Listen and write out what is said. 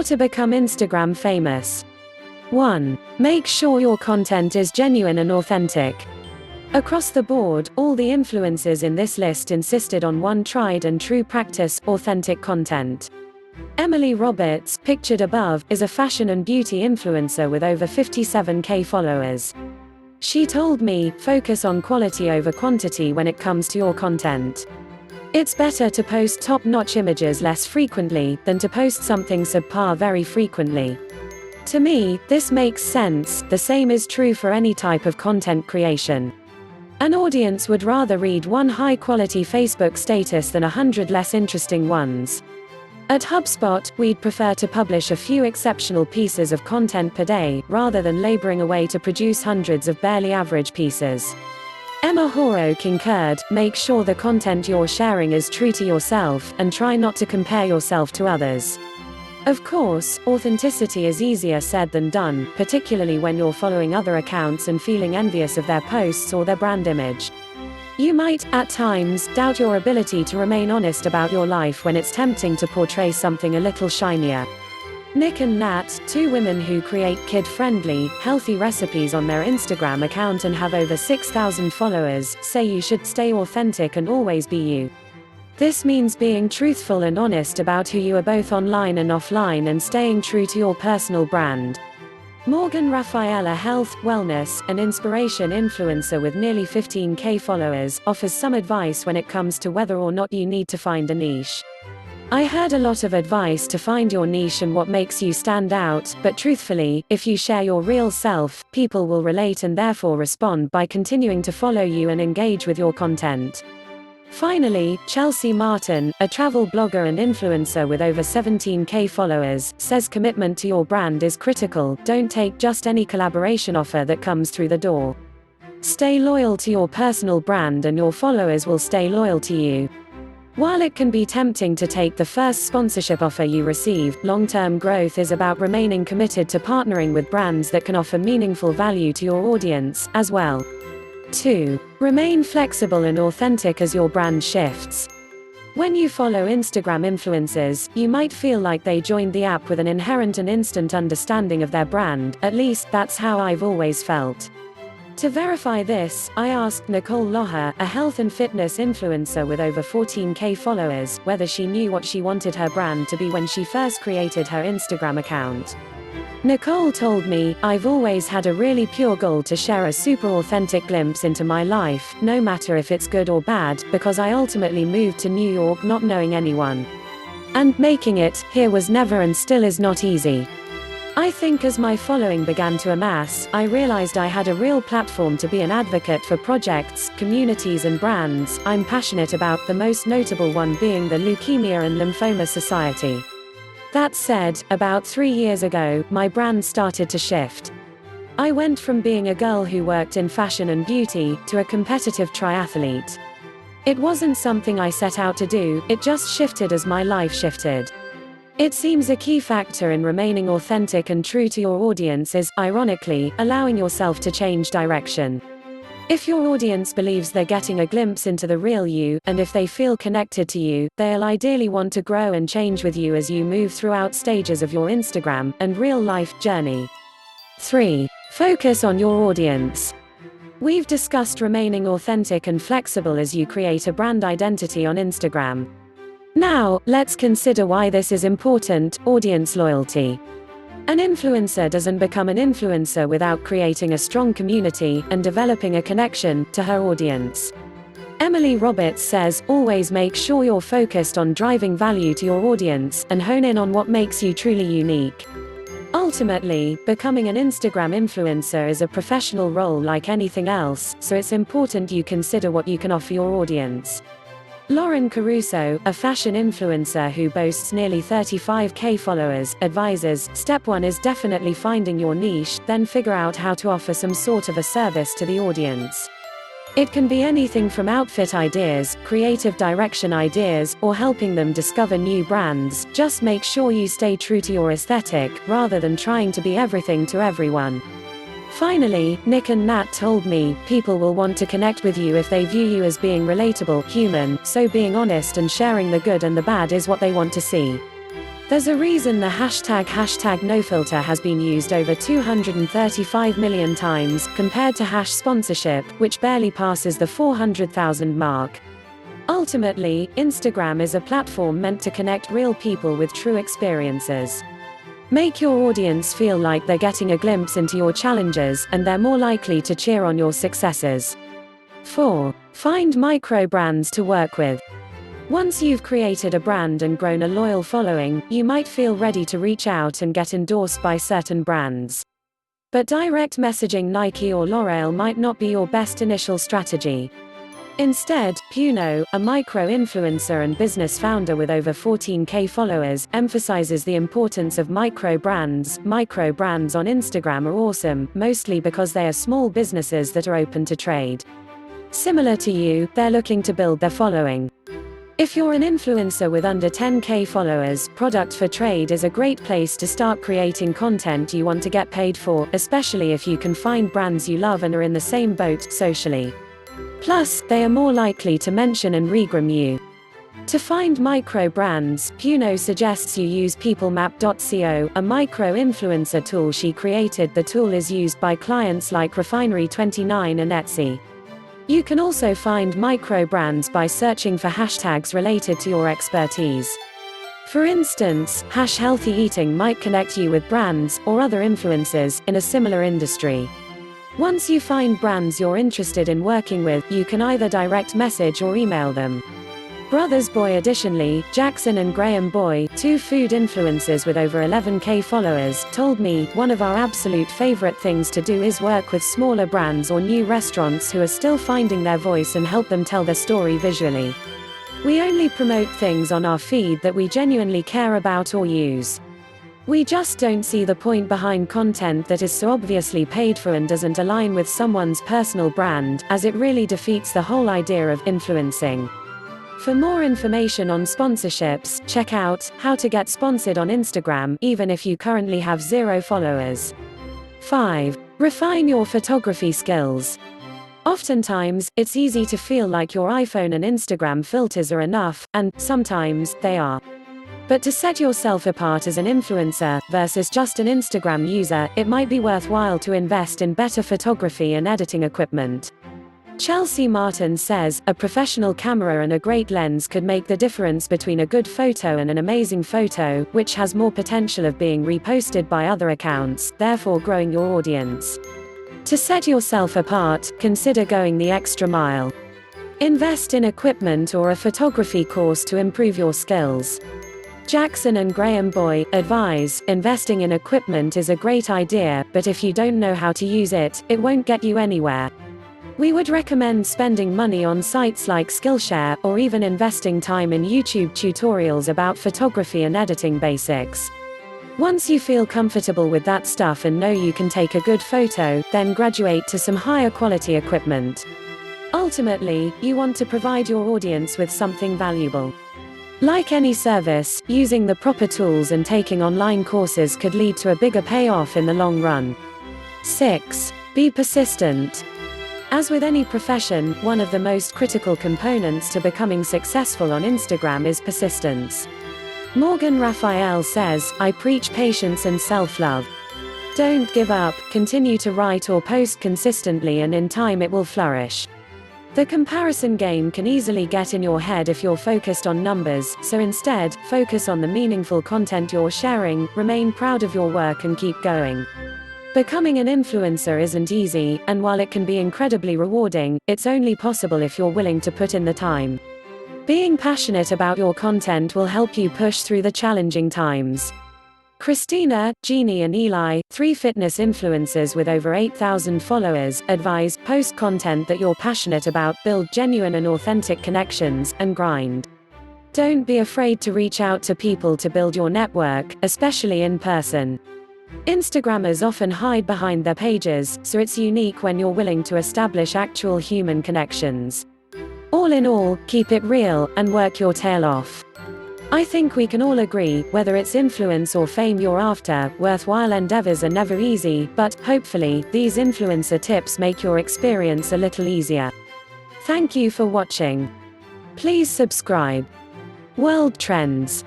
How to become Instagram famous. 1. Make sure your content is genuine and authentic. Across the board, all the influencers in this list insisted on one tried and true practice: authentic content. Emily Roberts, pictured above, is a fashion and beauty influencer with over 57,000 followers. She told me, focus on quality over quantity when it comes to your content. It's better to post top-notch images less frequently than to post something subpar very frequently. To me, this makes sense. The same is true for any type of content creation. An audience would rather read one high-quality Facebook status than 100 less interesting ones. At HubSpot, we'd prefer to publish a few exceptional pieces of content per day, rather than laboring away to produce hundreds of barely average pieces. Emma Horo concurred, make sure the content you're sharing is true to yourself, and try not to compare yourself to others. Of course, authenticity is easier said than done, particularly when you're following other accounts and feeling envious of their posts or their brand image. You might, at times, doubt your ability to remain honest about your life when it's tempting to portray something a little shinier. Nick and Nat, two women who create kid-friendly, healthy recipes on their Instagram account and have over 6,000 followers, say you should stay authentic and always be you. This means being truthful and honest about who you are both online and offline, and staying true to your personal brand. Morgan Raffaella, health, wellness, and inspiration influencer with nearly 15,000 followers, offers some advice when it comes to whether or not you need to find a niche. I heard a lot of advice to find your niche and what makes you stand out, but truthfully, if you share your real self, people will relate and therefore respond by continuing to follow you and engage with your content. Finally, Chelsea Martin, a travel blogger and influencer with over 17,000 followers, says commitment to your brand is critical. Don't take just any collaboration offer that comes through the door. Stay loyal to your personal brand and your followers will stay loyal to you. While it can be tempting to take the first sponsorship offer you receive, long-term growth is about remaining committed to partnering with brands that can offer meaningful value to your audience, as well. 2. Remain flexible and authentic as your brand shifts. When you follow Instagram influencers, you might feel like they joined the app with an inherent and instant understanding of their brand. At least, that's how I've always felt. To verify this, I asked Nicole Loha, a health and fitness influencer with over 14,000 followers, whether she knew what she wanted her brand to be when she first created her Instagram account. Nicole told me, I've always had a really pure goal to share a super authentic glimpse into my life, no matter if it's good or bad, because I ultimately moved to New York not knowing anyone. And making it here was never and still is not easy. I think as my following began to amass, I realized I had a real platform to be an advocate for projects, communities and brands I'm passionate about, the most notable one being the Leukemia and Lymphoma Society. That said, about 3 years ago, my brand started to shift. I went from being a girl who worked in fashion and beauty, to a competitive triathlete. It wasn't something I set out to do, it just shifted as my life shifted. It seems a key factor in remaining authentic and true to your audience is, ironically, allowing yourself to change direction. If your audience believes they're getting a glimpse into the real you, and if they feel connected to you, they'll ideally want to grow and change with you as you move throughout stages of your Instagram and real-life journey. 3. Focus on your audience. We've discussed remaining authentic and flexible as you create a brand identity on Instagram. Now, let's consider why this is important: audience loyalty. An influencer doesn't become an influencer without creating a strong community and developing a connection to her audience. Emily Roberts says, always make sure you're focused on driving value to your audience, and hone in on what makes you truly unique. Ultimately, becoming an Instagram influencer is a professional role like anything else, so it's important you consider what you can offer your audience. Lauren Caruso, a fashion influencer who boasts nearly 35,000 followers, advises, step 1 is definitely finding your niche, then figure out how to offer some sort of a service to the audience. It can be anything from outfit ideas, creative direction ideas, or helping them discover new brands. Just make sure you stay true to your aesthetic, rather than trying to be everything to everyone. Finally, Nick and Nat told me, people will want to connect with you if they view you as being relatable, human, so being honest and sharing the good and the bad is what they want to see. There's a reason the hashtag #NoFilter has been used over 235 million times, compared to #sponsorship, which barely passes the 400,000 mark. Ultimately, Instagram is a platform meant to connect real people with true experiences. Make your audience feel like they're getting a glimpse into your challenges, and they're more likely to cheer on your successes. 4. Find micro brands to work with. Once you've created a brand and grown a loyal following, you might feel ready to reach out and get endorsed by certain brands. But direct messaging Nike or L'Oreal might not be your best initial strategy. Instead, Puno, a micro-influencer and business founder with over 14K followers, emphasizes the importance of micro brands. Micro brands on Instagram are awesome, mostly because they are small businesses that are open to trade. Similar to you, they're looking to build their following. If you're an influencer with under 10K followers, Product for Trade is a great place to start creating content you want to get paid for, especially if you can find brands you love and are in the same boat socially. Plus, they are more likely to mention and regram you. To find micro brands, Puno suggests you use peoplemap.co, a micro-influencer tool she created. The tool is used by clients like Refinery29 and Etsy. You can also find micro brands by searching for hashtags related to your expertise. For instance, #healthy eating might connect you with brands, or other influencers, in a similar industry. Once you find brands you're interested in working with, you can either direct message or email them. Brothers Boy. Additionally, Jackson and Graham Boy, two food influencers with over 11K followers, told me, one of our absolute favorite things to do is work with smaller brands or new restaurants who are still finding their voice and help them tell their story visually. We only promote things on our feed that we genuinely care about or use. We just don't see the point behind content that is so obviously paid for and doesn't align with someone's personal brand, as it really defeats the whole idea of influencing. For more information on sponsorships, check out How to Get Sponsored on Instagram, even if you currently have 0 followers. 5. Refine your photography skills. Oftentimes, it's easy to feel like your iPhone and Instagram filters are enough, and sometimes they are. But to set yourself apart as an influencer, versus just an Instagram user, it might be worthwhile to invest in better photography and editing equipment. Chelsea Martin says, a professional camera and a great lens could make the difference between a good photo and an amazing photo, which has more potential of being reposted by other accounts, therefore growing your audience. To set yourself apart, consider going the extra mile. Invest in equipment or a photography course to improve your skills. Jackson and Graham Boy advise, investing in equipment is a great idea, but if you don't know how to use it, it won't get you anywhere. We would recommend spending money on sites like Skillshare, or even investing time in YouTube tutorials about photography and editing basics. Once you feel comfortable with that stuff and know you can take a good photo, then graduate to some higher quality equipment. Ultimately, you want to provide your audience with something valuable. Like any service, using the proper tools and taking online courses could lead to a bigger payoff in the long run. 6. Be persistent. As with any profession, one of the most critical components to becoming successful on Instagram is persistence. Morgan Raphael says, I preach patience and self-love. Don't give up, continue to write or post consistently, and in time it will flourish. The comparison game can easily get in your head if you're focused on numbers, so instead, focus on the meaningful content you're sharing, remain proud of your work and keep going. Becoming an influencer isn't easy, and while it can be incredibly rewarding, it's only possible if you're willing to put in the time. Being passionate about your content will help you push through the challenging times. Christina, Jeannie and Eli, 3 fitness influencers with over 8,000 followers, advise, post content that you're passionate about, build genuine and authentic connections, and grind. Don't be afraid to reach out to people to build your network, especially in person. Instagrammers often hide behind their pages, so it's unique when you're willing to establish actual human connections. All in all, keep it real, and work your tail off. I think we can all agree, whether it's influence or fame you're after, worthwhile endeavors are never easy, but, hopefully, these influencer tips make your experience a little easier. Thank you for watching. Please subscribe. World Trends.